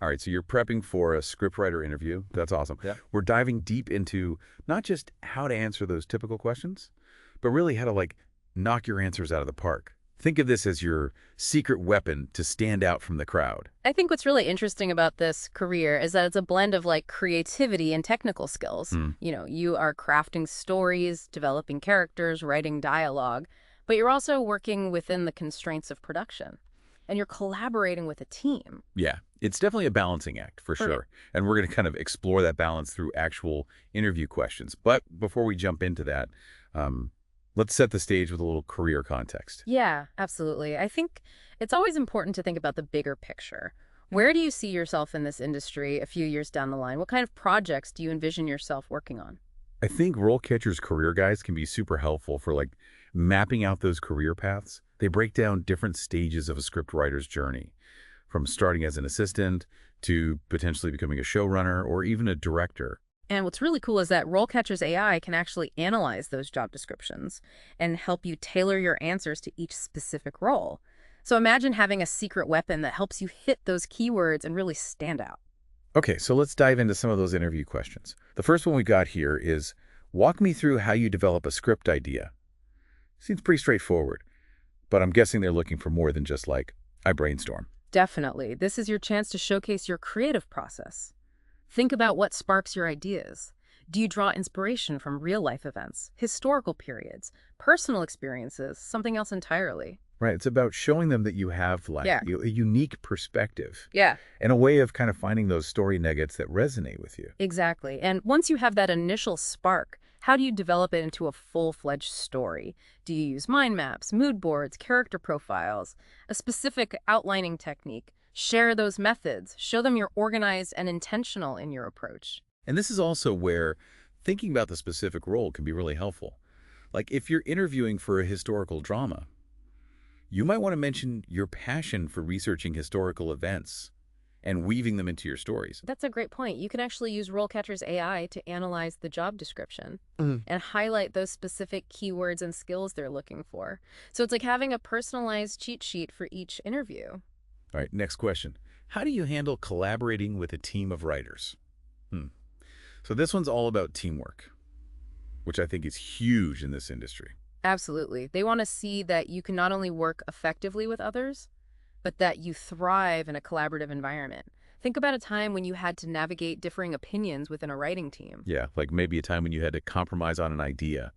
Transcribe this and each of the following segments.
All right, so you're prepping for a scriptwriter interview. That's awesome. Yeah. We're diving deep into not just how to answer those typical questions, but really how to knock your answers out of the park. Think of this as your secret weapon to stand out from the crowd. I think what's really interesting about this career is that it's a blend of creativity and technical skills. You are crafting stories, developing characters, writing dialogue, but you're also working within the constraints of production. And you're collaborating with a team. Yeah, it's definitely a balancing act for sure. And we're going to kind of explore that balance through actual interview questions. But before we jump into that, let's set the stage with a little career context. Yeah, absolutely. I think it's always important to think about the bigger picture. Where do you see yourself in this industry a few years down the line? What kind of projects do you envision yourself working on? I think RoleCatcher's career guides can be super helpful for mapping out those career paths. They break down different stages of a scriptwriter's journey, from starting as an assistant to potentially becoming a showrunner or even a director. And what's really cool is that RoleCatcher's AI can actually analyze those job descriptions and help you tailor your answers to each specific role. So imagine having a secret weapon that helps you hit those keywords and really stand out. Okay, so let's dive into some of those interview questions. The first one we got here is, walk me through how you develop a script idea. Seems pretty straightforward, but I'm guessing they're looking for more than just I brainstorm. Definitely. This is your chance to showcase your creative process. Think about what sparks your ideas. Do you draw inspiration from real-life events, historical periods, personal experiences, something else entirely? Right, it's about showing them that you have a unique perspective. Yeah. And a way of kind of finding those story nuggets that resonate with you. Exactly. And once you have that initial spark, how do you develop it into a full-fledged story? Do you use mind maps, mood boards, character profiles, a specific outlining technique? Share those methods. Show them you're organized and intentional in your approach. And this is also where thinking about the specific role can be really helpful. If you're interviewing for a historical drama, you might want to mention your passion for researching historical events and weaving them into your stories. That's a great point. You can actually use RoleCatcher's AI to analyze the job description and highlight those specific keywords and skills they're looking for. So it's like having a personalized cheat sheet for each interview. All right, next question. How do you handle collaborating with a team of writers? So this one's all about teamwork, which I think is huge in this industry. Absolutely. They want to see that you can not only work effectively with others, but that you thrive in a collaborative environment. Think about a time when you had to navigate differing opinions within a writing team. Yeah, maybe a time when you had to compromise on an idea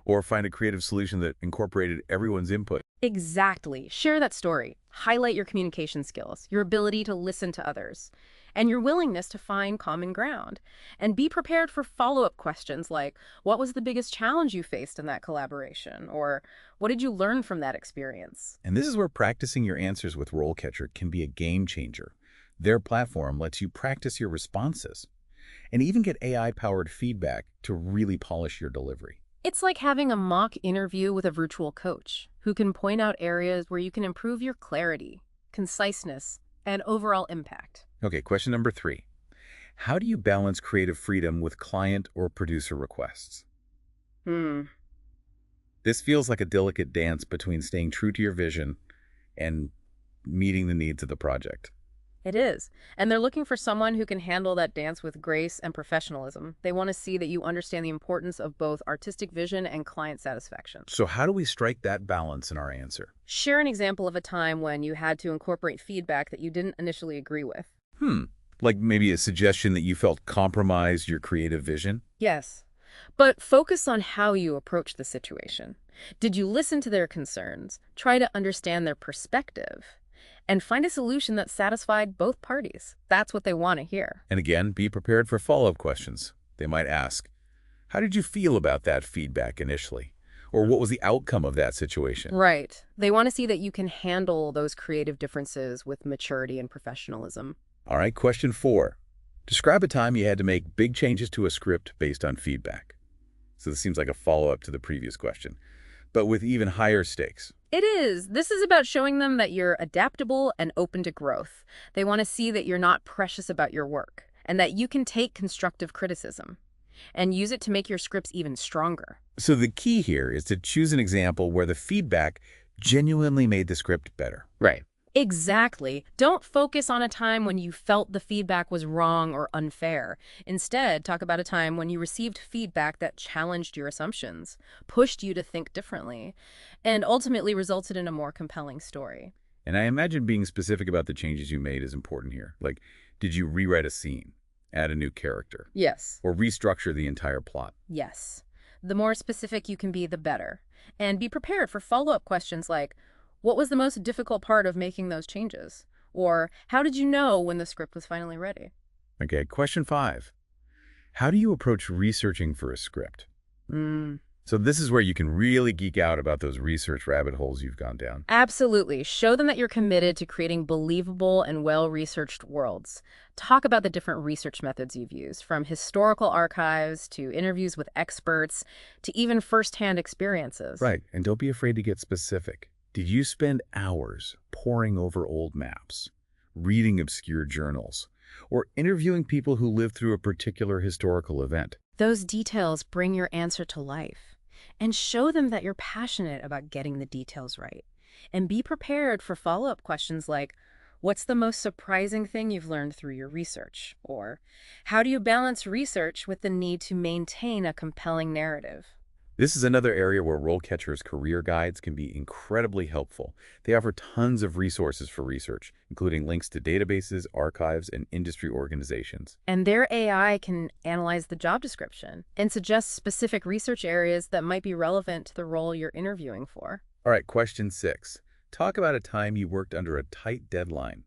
or find a creative solution that incorporated everyone's input. Exactly. Share that story. Highlight your communication skills, your ability to listen to others, and your willingness to find common ground. And be prepared for follow-up questions like, what was the biggest challenge you faced in that collaboration? Or what did you learn from that experience? And this is where practicing your answers with RoleCatcher can be a game changer. Their platform lets you practice your responses and even get AI-powered feedback to really polish your delivery. It's like having a mock interview with a virtual coach who can point out areas where you can improve your clarity, conciseness, and overall impact. Okay, question number 3. How do you balance creative freedom with client or producer requests? This feels like a delicate dance between staying true to your vision and meeting the needs of the project. It is. And they're looking for someone who can handle that dance with grace and professionalism. They want to see that you understand the importance of both artistic vision and client satisfaction. So how do we strike that balance in our answer? Share an example of a time when you had to incorporate feedback that you didn't initially agree with. Like maybe a suggestion that you felt compromised your creative vision? Yes. But focus on how you approach the situation. Did you listen to their concerns, try to understand their perspective, and find a solution that satisfied both parties? That's what they want to hear. And again, be prepared for follow-up questions. They might ask, how did you feel about that feedback initially? Or what was the outcome of that situation? Right. They want to see that you can handle those creative differences with maturity and professionalism. All right, question 4. Describe a time you had to make big changes to a script based on feedback. So this seems like a follow-up to the previous question, but with even higher stakes. It is. This is about showing them that you're adaptable and open to growth. They want to see that you're not precious about your work and that you can take constructive criticism and use it to make your scripts even stronger. So the key here is to choose an example where the feedback genuinely made the script better. Right. Exactly. Don't focus on a time when you felt the feedback was wrong or unfair. Instead, talk about a time when you received feedback that challenged your assumptions, pushed you to think differently, and ultimately resulted in a more compelling story. And I imagine being specific about the changes you made is important here. Like, did you rewrite a scene, add a new character, Yes. or restructure the entire plot? Yes. The more specific you can be, the better. And be prepared for follow-up questions like, what was the most difficult part of making those changes? Or how did you know when the script was finally ready? Okay, question 5. How do you approach researching for a script? So this is where you can really geek out about those research rabbit holes you've gone down. Absolutely. Show them that you're committed to creating believable and well-researched worlds. Talk about the different research methods you've used, from historical archives to interviews with experts to even firsthand experiences. Right, and don't be afraid to get specific. Did you spend hours poring over old maps, reading obscure journals, or interviewing people who lived through a particular historical event? Those details bring your answer to life and show them that you're passionate about getting the details right. And be prepared for follow-up questions like, what's the most surprising thing you've learned through your research? Or how do you balance research with the need to maintain a compelling narrative? This is another area where RoleCatcher's career guides can be incredibly helpful. They offer tons of resources for research, including links to databases, archives, and industry organizations. And their AI can analyze the job description and suggest specific research areas that might be relevant to the role you're interviewing for. All right, question 6. Talk about a time you worked under a tight deadline.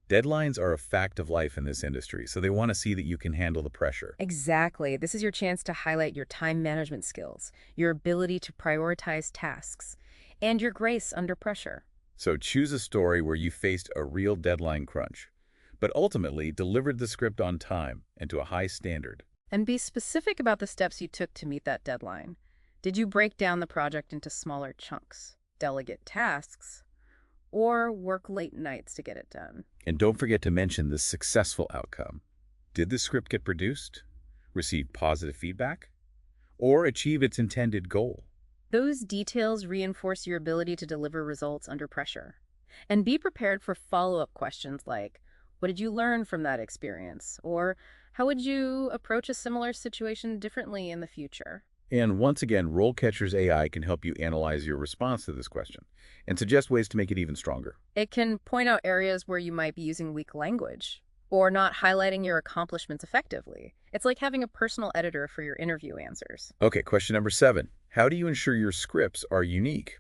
Deadlines are a fact of life in this industry, so they want to see that you can handle the pressure. Exactly. This is your chance to highlight your time management skills, your ability to prioritize tasks, and your grace under pressure. So choose a story where you faced a real deadline crunch, but ultimately delivered the script on time and to a high standard. And be specific about the steps you took to meet that deadline. Did you break down the project into smaller chunks, delegate tasks, or work late nights to get it done? And don't forget to mention the successful outcome. Did the script get produced, receive positive feedback, or achieve its intended goal? Those details reinforce your ability to deliver results under pressure. And be prepared for follow-up questions like, what did you learn from that experience? Or how would you approach a similar situation differently in the future? And once again, RoleCatcher's AI can help you analyze your response to this question and suggest ways to make it even stronger. It can point out areas where you might be using weak language or not highlighting your accomplishments effectively. It's like having a personal editor for your interview answers. Okay, question number 7. How do you ensure your scripts are unique?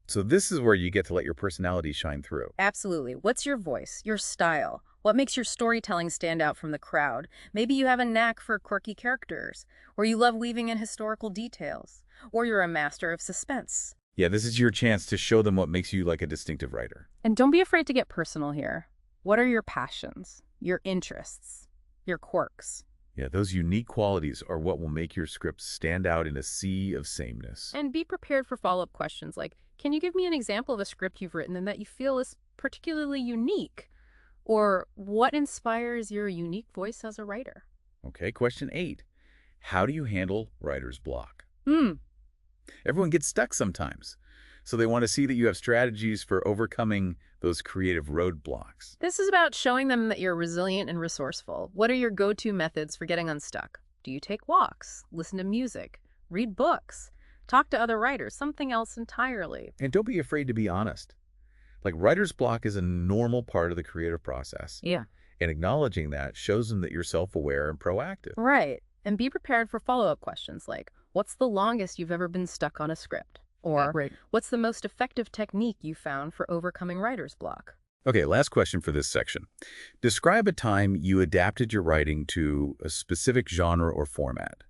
So this is where you get to let your personality shine through. Absolutely. What's your voice, your style? What makes your storytelling stand out from the crowd? Maybe you have a knack for quirky characters, or you love weaving in historical details, or you're a master of suspense. Yeah, this is your chance to show them what makes you like a distinctive writer. And don't be afraid to get personal here. What are your passions, your interests, your quirks? Yeah, those unique qualities are what will make your script stand out in a sea of sameness. And be prepared for follow-up questions like, can you give me an example of a script you've written and that you feel is particularly unique? Or what inspires your unique voice as a writer? Okay, question 8. How do you handle writer's block? Hmm. Everyone gets stuck sometimes, so they want to see that you have strategies for overcoming those creative roadblocks. This is about showing them that you're resilient and resourceful. What are your go-to methods for getting unstuck? Do you take walks, listen to music, read books, talk to other writers, something else entirely? And don't be afraid to be honest. Like, writer's block is a normal part of the creative process. Yeah. And acknowledging that shows them that you're self-aware and proactive. Right. And be prepared for follow-up questions like, what's the longest you've ever been stuck on a script? Or Right. what's the most effective technique you found for overcoming writer's block? Okay, last question for this section. Describe a time you adapted your writing to a specific genre or format.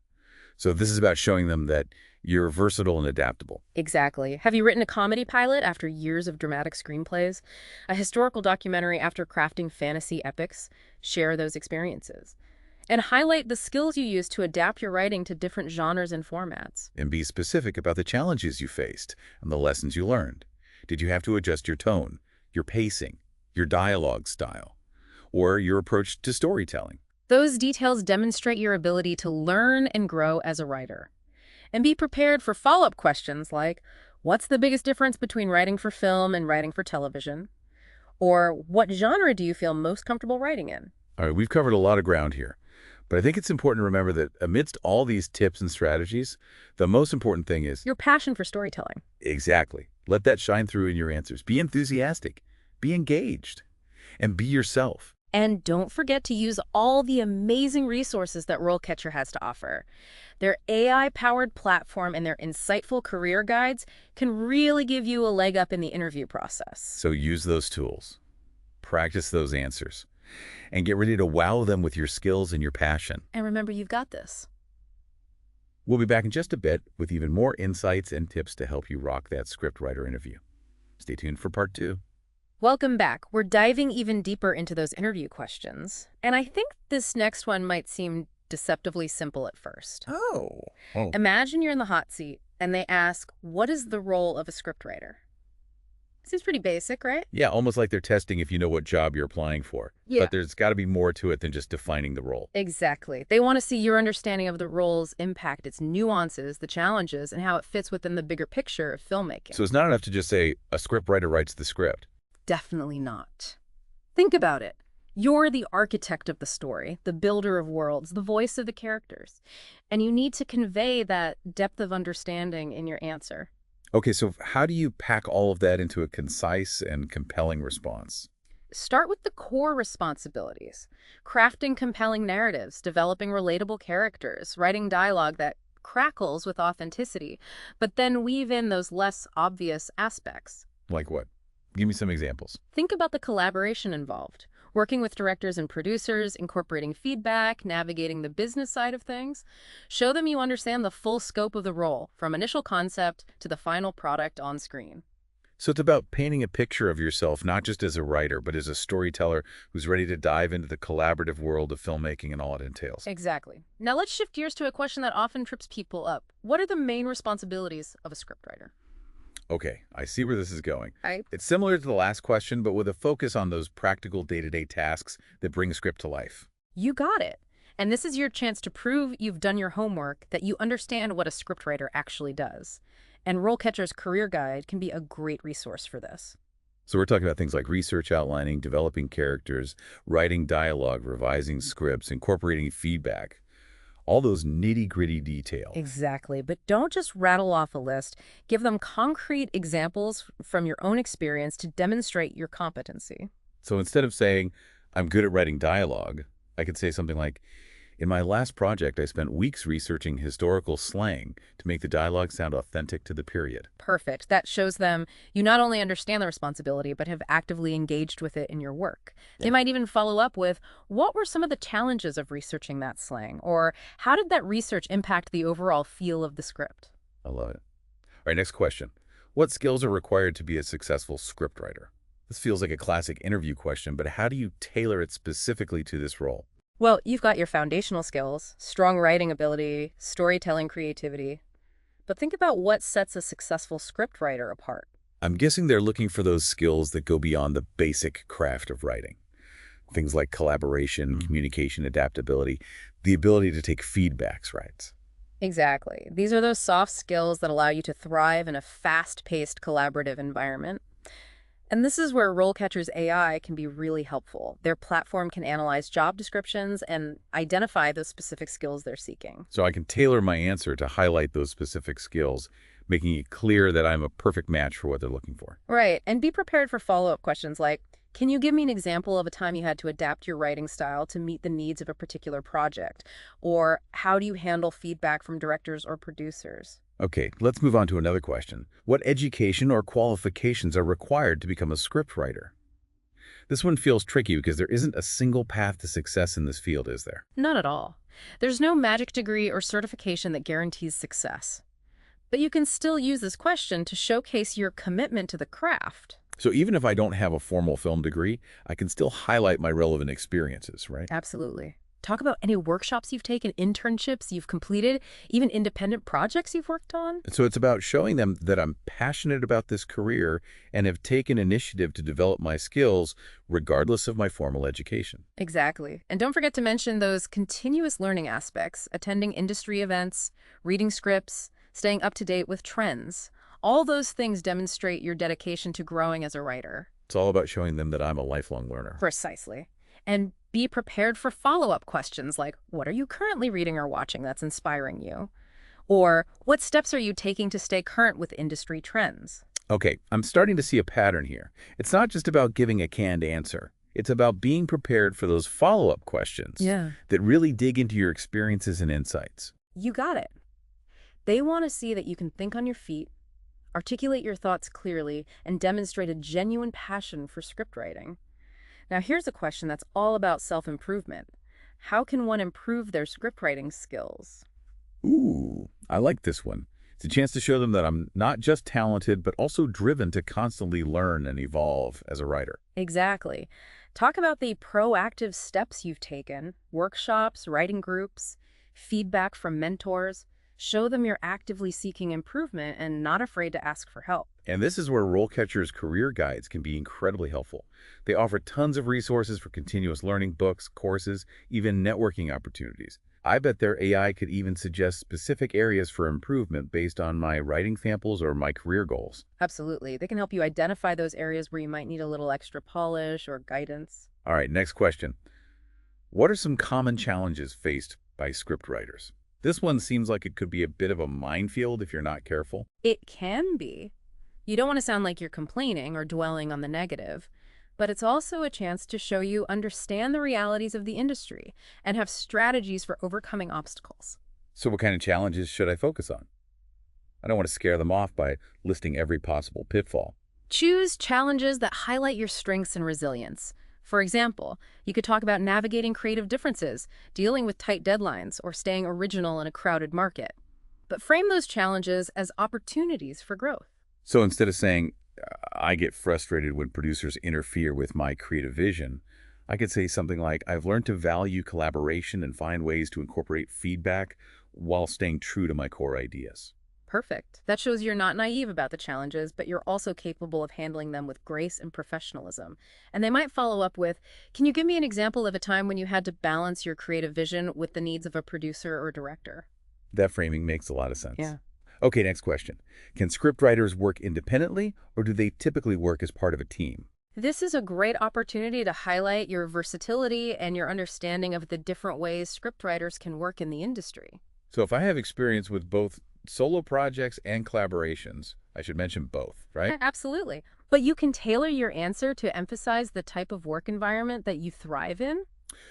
So this is about showing them that you're versatile and adaptable. Exactly. Have you written a comedy pilot after years of dramatic screenplays? A historical documentary after crafting fantasy epics? Share those experiences. And highlight the skills you use to adapt your writing to different genres and formats. And be specific about the challenges you faced and the lessons you learned. Did you have to adjust your tone, your pacing, your dialogue style, or your approach to storytelling? Those details demonstrate your ability to learn and grow as a writer. And be prepared for follow-up questions like, what's the biggest difference between writing for film and writing for television? Or what genre do you feel most comfortable writing in? All right, we've covered a lot of ground here, but I think it's important to remember that amidst all these tips and strategies, the most important thing is Your passion for storytelling. exactly. Let that shine through in your answers. Be enthusiastic, be engaged, and be yourself. And don't forget to use all the amazing resources that RoleCatcher has to offer. Their AI-powered platform and their insightful career guides can really give you a leg up in the interview process. So use those tools, practice those answers, and get ready to wow them with your skills and your passion. And remember, you've got this. We'll be back in just a bit with even more insights and tips to help you rock that scriptwriter interview. Stay tuned for part 2. Welcome back. We're diving even deeper into those interview questions. And I think this next one might seem deceptively simple at first. Oh. Imagine you're in the hot seat and they ask, what is the role of a scriptwriter? Seems pretty basic, right? Yeah, almost like they're testing if you know what job you're applying for. Yeah. But there's got to be more to it than just defining the role. Exactly. They want to see your understanding of the role's impact, its nuances, the challenges, and how it fits within the bigger picture of filmmaking. So it's not enough to just say a scriptwriter writes the script. Definitely not. Think about it. You're the architect of the story, the builder of worlds, the voice of the characters. And you need to convey that depth of understanding in your answer. Okay, so how do you pack all of that into a concise and compelling response? Start with the core responsibilities. Crafting compelling narratives, developing relatable characters, writing dialogue that crackles with authenticity, but then weave in those less obvious aspects. Like what? Give me some examples. Think about the collaboration involved. Working with directors and producers, incorporating feedback, navigating the business side of things. Show them you understand the full scope of the role, from initial concept to the final product on screen. So it's about painting a picture of yourself, not just as a writer, but as a storyteller who's ready to dive into the collaborative world of filmmaking and all it entails. Exactly. Now let's shift gears to a question that often trips people up. What are the main responsibilities of a scriptwriter? Okay, I see where this is going. Right. It's similar to the last question, but with a focus on those practical day-to-day tasks that bring a script to life. You got it. And this is your chance to prove you've done your homework, that you understand what a scriptwriter actually does. And RoleCatcher's Career Guide can be a great resource for this. So we're talking about things like research outlining, developing characters, writing dialogue, revising scripts, incorporating feedback. All those nitty-gritty details. Exactly. But don't just rattle off a list. Give them concrete examples from your own experience to demonstrate your competency. So instead of saying, I'm good at writing dialogue, I could say something like, in my last project, I spent weeks researching historical slang to make the dialogue sound authentic to the period. Perfect. That shows them you not only understand the responsibility, but have actively engaged with it in your work. They might even follow up with, what were some of the challenges of researching that slang? Or how did that research impact the overall feel of the script? I love it. All right, next question. What skills are required to be a successful scriptwriter? This feels like a classic interview question, but how do you tailor it specifically to this role? Well, you've got your foundational skills, strong writing ability, storytelling creativity. But think about what sets a successful scriptwriter apart. I'm guessing they're looking for those skills that go beyond the basic craft of writing. Things like collaboration, communication, adaptability, the ability to take feedbacks, right? Exactly. These are those soft skills that allow you to thrive in a fast-paced collaborative environment. And this is where RoleCatcher's AI can be really helpful. Their platform can analyze job descriptions and identify those specific skills they're seeking. So I can tailor my answer to highlight those specific skills, making it clear that I'm a perfect match for what they're looking for. Right. And be prepared for follow-up questions like, can you give me an example of a time you had to adapt your writing style to meet the needs of a particular project? Or how do you handle feedback from directors or producers? Okay, let's move on to another question. What education or qualifications are required to become a scriptwriter? This one feels tricky because there isn't a single path to success in this field, is there? Not at all. There's no magic degree or certification that guarantees success. But you can still use this question to showcase your commitment to the craft. So even if I don't have a formal film degree, I can still highlight my relevant experiences, right? Absolutely. Talk about any workshops you've taken, internships you've completed, even independent projects you've worked on. So it's about showing them that I'm passionate about this career and have taken initiative to develop my skills regardless of my formal education. Exactly. And don't forget to mention those continuous learning aspects, attending industry events, reading scripts, staying up to date with trends. All those things demonstrate your dedication to growing as a writer. It's all about showing them that I'm a lifelong learner. Precisely. And be prepared for follow-up questions like, what are you currently reading or watching that's inspiring you? Or what steps are you taking to stay current with industry trends? Okay, I'm starting to see a pattern here. It's not just about giving a canned answer. It's about being prepared for those follow-up questions Yeah. that really dig into your experiences and insights. You got it. They want to see that you can think on your feet, articulate your thoughts clearly, and demonstrate a genuine passion for script writing. Now, here's a question that's all about self-improvement. How can one improve their script writing skills? Ooh, I like this one. It's a chance to show them that I'm not just talented, but also driven to constantly learn and evolve as a writer. Exactly. Talk about the proactive steps you've taken, workshops, writing groups, feedback from mentors. Show them you're actively seeking improvement and not afraid to ask for help. And this is where RoleCatcher's career guides can be incredibly helpful. They offer tons of resources for continuous learning, books, courses, even networking opportunities. I bet their AI could even suggest specific areas for improvement based on my writing samples or my career goals. Absolutely. They can help you identify those areas where you might need a little extra polish or guidance. All right, next question. What are some common challenges faced by scriptwriters? This one seems like it could be a bit of a minefield if you're not careful. It can be. You don't want to sound like you're complaining or dwelling on the negative, but it's also a chance to show you understand the realities of the industry and have strategies for overcoming obstacles. So what kind of challenges should I focus on? I don't want to scare them off by listing every possible pitfall. Choose challenges that highlight your strengths and resilience. For example, you could talk about navigating creative differences, dealing with tight deadlines, or staying original in a crowded market. But frame those challenges as opportunities for growth. So instead of saying, I get frustrated when producers interfere with my creative vision, I could say something like, I've learned to value collaboration and find ways to incorporate feedback while staying true to my core ideas. Perfect. That shows you're not naive about the challenges, but you're also capable of handling them with grace and professionalism. And they might follow up with, can you give me an example of a time when you had to balance your creative vision with the needs of a producer or director? That framing makes a lot of sense. Yeah. Okay, next question. Can scriptwriters work independently, or do they typically work as part of a team? This is a great opportunity to highlight your versatility and your understanding of the different ways scriptwriters can work in the industry. So if I have experience with both solo projects and collaborations, I should mention both, right? Absolutely. But you can tailor your answer to emphasize the type of work environment that you thrive in.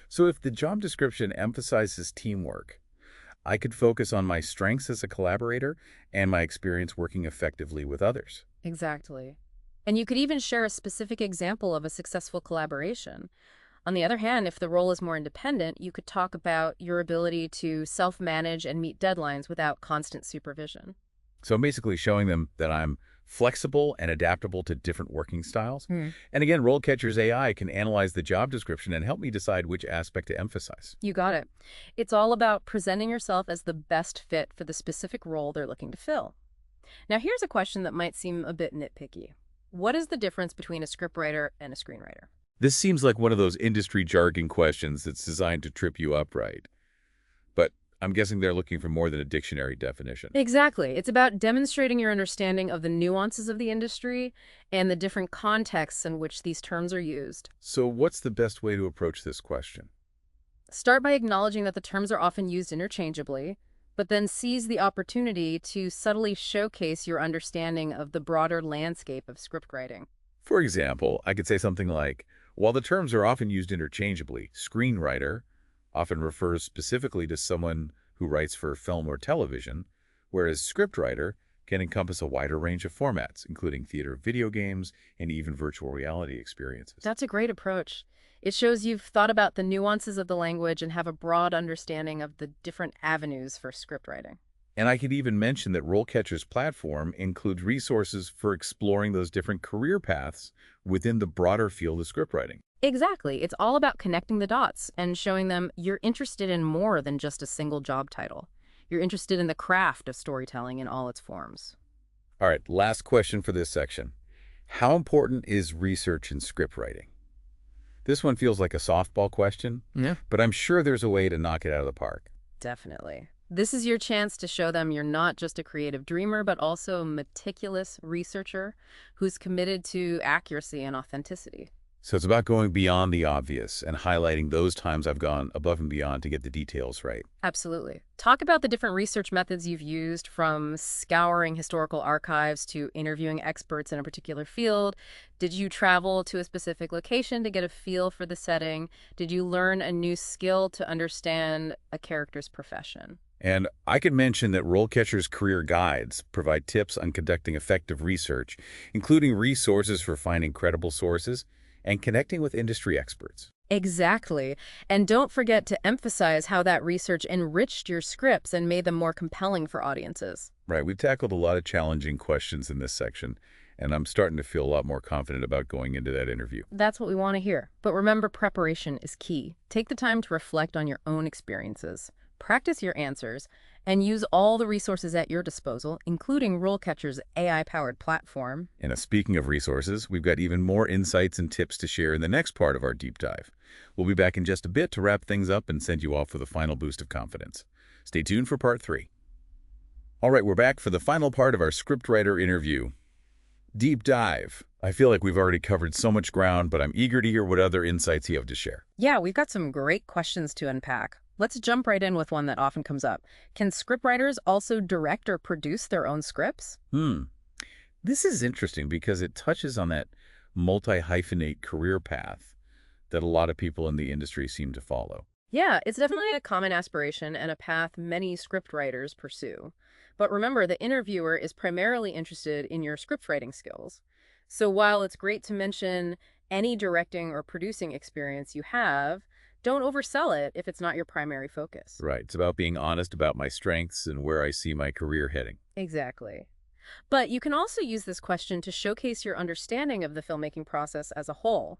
So if the job description emphasizes teamwork, I could focus on my strengths as a collaborator and my experience working effectively with others. Exactly. And you could even share a specific example of a successful collaboration. On the other hand, if the role is more independent, you could talk about your ability to self-manage and meet deadlines without constant supervision. So I'm basically showing them that I'm flexible and adaptable to different working styles. Hmm. And again, RoleCatcher's AI can analyze the job description and help me decide which aspect to emphasize. You got it. It's all about presenting yourself as the best fit for the specific role they're looking to fill. Now, here's a question that might seem a bit nitpicky. What is the difference between a scriptwriter and a screenwriter? This seems like one of those industry jargon questions that's designed to trip you up, right? But I'm guessing they're looking for more than a dictionary definition. Exactly. It's about demonstrating your understanding of the nuances of the industry and the different contexts in which these terms are used. So what's the best way to approach this question? Start by acknowledging that the terms are often used interchangeably, but then seize the opportunity to subtly showcase your understanding of the broader landscape of scriptwriting. For example, I could say something like, while the terms are often used interchangeably, screenwriter often refers specifically to someone who writes for film or television, whereas scriptwriter can encompass a wider range of formats, including theater, video games, and even virtual reality experiences. That's a great approach. It shows you've thought about the nuances of the language and have a broad understanding of the different avenues for scriptwriting. And I could even mention that RoleCatcher's platform includes resources for exploring those different career paths within the broader field of scriptwriting. Exactly. It's all about connecting the dots and showing them you're interested in more than just a single job title. You're interested in the craft of storytelling in all its forms. All right, last question for this section. How important is research in scriptwriting? This one feels like a softball question, Yeah. but I'm sure there's a way to knock it out of the park. Definitely. This is your chance to show them you're not just a creative dreamer, but also a meticulous researcher who's committed to accuracy and authenticity. So it's about going beyond the obvious and highlighting those times I've gone above and beyond to get the details right. Absolutely. Talk about the different research methods you've used, from scouring historical archives to interviewing experts in a particular field. Did you travel to a specific location to get a feel for the setting? Did you learn a new skill to understand a character's profession? And I could mention that RoleCatcher's career guides provide tips on conducting effective research, including resources for finding credible sources and connecting with industry experts. Exactly. And don't forget to emphasize how that research enriched your scripts and made them more compelling for audiences. Right, we've tackled a lot of challenging questions in this section, and I'm starting to feel a lot more confident about going into that interview. That's what we want to hear. But remember, preparation is key. Take the time to reflect on your own experiences. Practice your answers, and use all the resources at your disposal, including RoleCatcher's AI-powered platform. And speaking of resources, we've got even more insights and tips to share in the next part of our deep dive. We'll be back in just a bit to wrap things up and send you off with a final boost of confidence. Stay tuned for part 3. All right, we're back for the final part of our scriptwriter interview. Deep dive. I feel like we've already covered so much ground, but I'm eager to hear what other insights you have to share. Yeah, we've got some great questions to unpack. Let's jump right in with one that often comes up. Can scriptwriters also direct or produce their own scripts? This is interesting because it touches on that multi-hyphenate career path that a lot of people in the industry seem to follow. Yeah, it's definitely a common aspiration and a path many scriptwriters pursue. But remember, the interviewer is primarily interested in your scriptwriting skills. So while it's great to mention any directing or producing experience you have, don't oversell it if it's not your primary focus. Right. It's about being honest about my strengths and where I see my career heading. Exactly. But you can also use this question to showcase your understanding of the filmmaking process as a whole.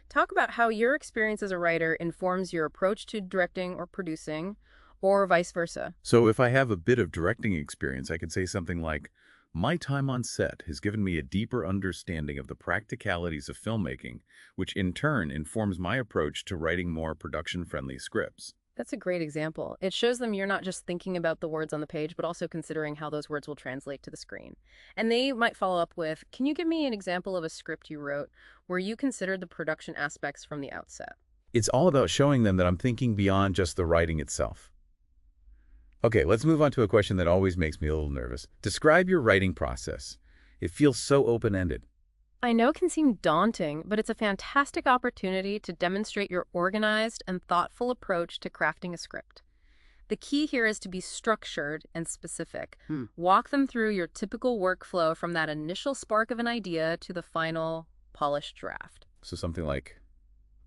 Talk about how your experience as a writer informs your approach to directing or producing, or vice versa. So if I have a bit of directing experience, I could say something like, my time on set has given me a deeper understanding of the practicalities of filmmaking, which in turn informs my approach to writing more production-friendly scripts. That's a great example. It shows them you're not just thinking about the words on the page, but also considering how those words will translate to the screen. And they might follow up with, can you give me an example of a script you wrote where you considered the production aspects from the outset? It's all about showing them that I'm thinking beyond just the writing itself. Okay, let's move on to a question that always makes me a little nervous. Describe your writing process. It feels so open-ended. I know it can seem daunting, but it's a fantastic opportunity to demonstrate your organized and thoughtful approach to crafting a script. The key here is to be structured and specific. Walk them through your typical workflow from that initial spark of an idea to the final polished draft. So something like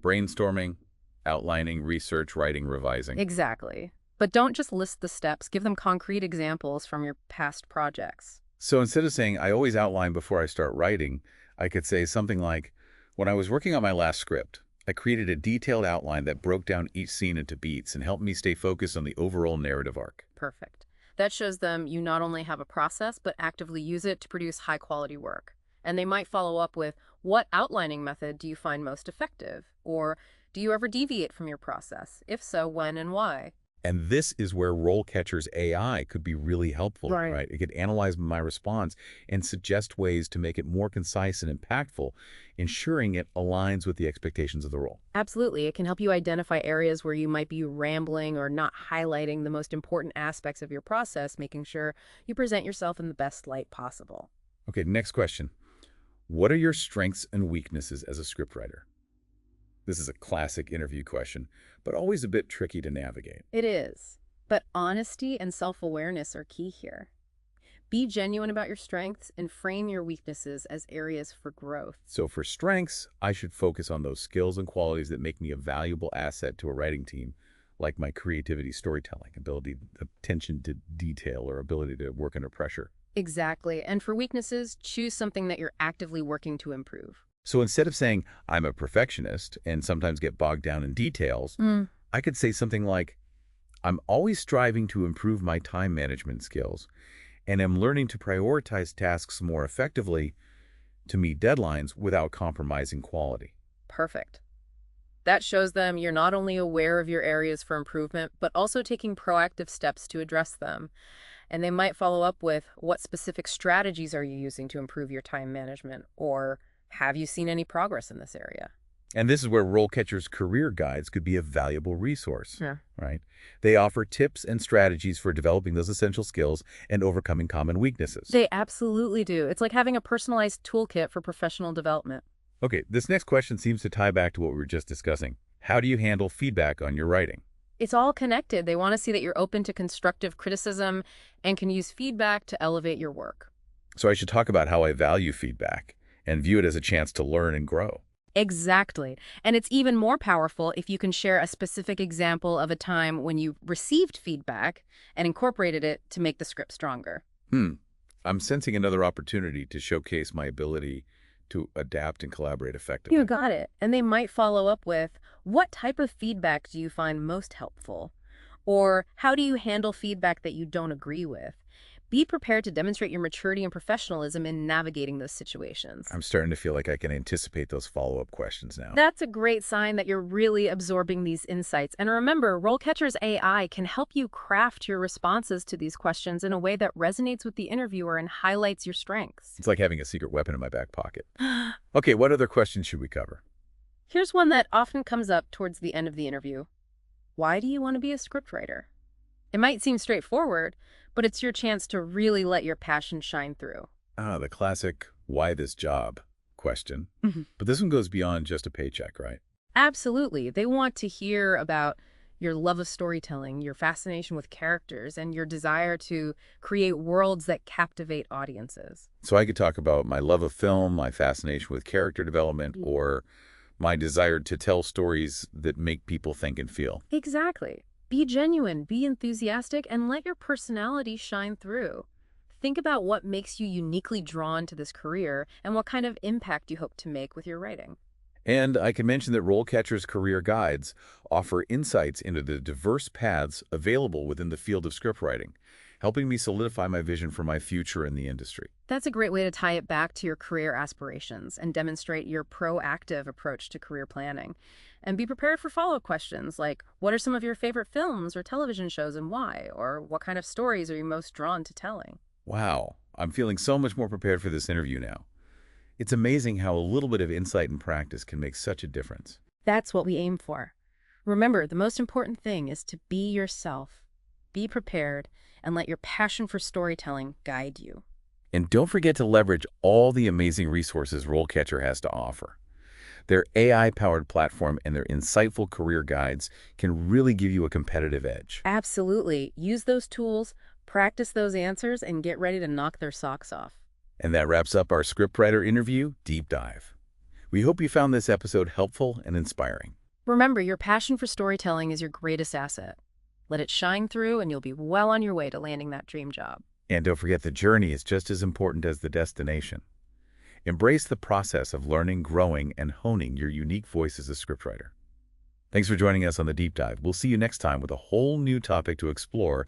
brainstorming, outlining, research, writing, revising. Exactly. But don't just list the steps. Give them concrete examples from your past projects. So instead of saying, I always outline before I start writing, I could say something like, when I was working on my last script, I created a detailed outline that broke down each scene into beats and helped me stay focused on the overall narrative arc. Perfect. That shows them you not only have a process, but actively use it to produce high-quality work. And they might follow up with, what outlining method do you find most effective? Or, do you ever deviate from your process? If so, when and why? And this is where RoleCatcher's AI could be really helpful, right? It could analyze my response and suggest ways to make it more concise and impactful, ensuring it aligns with the expectations of the role. Absolutely. It can help you identify areas where you might be rambling or not highlighting the most important aspects of your process, making sure you present yourself in the best light possible. Okay, next question. What are your strengths and weaknesses as a scriptwriter? This is a classic interview question, but always a bit tricky to navigate. It is. But honesty and self-awareness are key here. Be genuine about your strengths and frame your weaknesses as areas for growth. So for strengths, I should focus on those skills and qualities that make me a valuable asset to a writing team, like my creativity, storytelling, ability, attention to detail, or ability to work under pressure. Exactly. And for weaknesses, choose something that you're actively working to improve. So instead of saying, I'm a perfectionist and sometimes get bogged down in details, I could say something like, I'm always striving to improve my time management skills and am learning to prioritize tasks more effectively to meet deadlines without compromising quality. Perfect. That shows them you're not only aware of your areas for improvement, but also taking proactive steps to address them. And they might follow up with, what specific strategies are you using to improve your time management? Or have you seen any progress in this area? And this is where RoleCatcher's career guides could be a valuable resource, Yeah. right? They offer tips and strategies for developing those essential skills and overcoming common weaknesses. They absolutely do. It's like having a personalized toolkit for professional development. Okay, this next question seems to tie back to what we were just discussing. How do you handle feedback on your writing? It's all connected. They want to see that you're open to constructive criticism and can use feedback to elevate your work. So I should talk about how I value feedback and view it as a chance to learn and grow. Exactly. And it's even more powerful if you can share a specific example of a time when you received feedback and incorporated it to make the script stronger. I'm sensing another opportunity to showcase my ability to adapt and collaborate effectively. You got it. And they might follow up with, what type of feedback do you find most helpful? Or how do you handle feedback that you don't agree with? Be prepared to demonstrate your maturity and professionalism in navigating those situations. I'm starting to feel like I can anticipate those follow-up questions now. That's a great sign that you're really absorbing these insights. And remember, RoleCatcher's AI can help you craft your responses to these questions in a way that resonates with the interviewer and highlights your strengths. It's like having a secret weapon in my back pocket. Okay, what other questions should we cover? Here's one that often comes up towards the end of the interview. Why do you want to be a scriptwriter? It might seem straightforward, but it's your chance to really let your passion shine through. The classic, why this job question. But this one goes beyond just a paycheck, right? Absolutely. They want to hear about your love of storytelling, your fascination with characters, and your desire to create worlds that captivate audiences. So I could talk about my love of film, my fascination with character development, or my desire to tell stories that make people think and feel. Exactly. Be genuine, be enthusiastic, and let your personality shine through. Think about what makes you uniquely drawn to this career and what kind of impact you hope to make with your writing. And I can mention that RoleCatcher's career guides offer insights into the diverse paths available within the field of scriptwriting, helping me solidify my vision for my future in the industry. That's a great way to tie it back to your career aspirations and demonstrate your proactive approach to career planning. And be prepared for follow-up questions like, what are some of your favorite films or television shows and why? Or what kind of stories are you most drawn to telling? Wow, I'm feeling so much more prepared for this interview now. It's amazing how a little bit of insight and practice can make such a difference. That's what we aim for. Remember, the most important thing is to be yourself, be prepared, and let your passion for storytelling guide you. And don't forget to leverage all the amazing resources RoleCatcher has to offer. Their AI-powered platform and their insightful career guides can really give you a competitive edge. Absolutely. Use those tools, practice those answers, and get ready to knock their socks off. And that wraps up our scriptwriter interview deep dive. We hope you found this episode helpful and inspiring. Remember, your passion for storytelling is your greatest asset. Let it shine through, and you'll be well on your way to landing that dream job. And don't forget, the journey is just as important as the destination. Embrace the process of learning, growing, and honing your unique voice as a scriptwriter. Thanks for joining us on the Deep Dive. We'll see you next time with a whole new topic to explore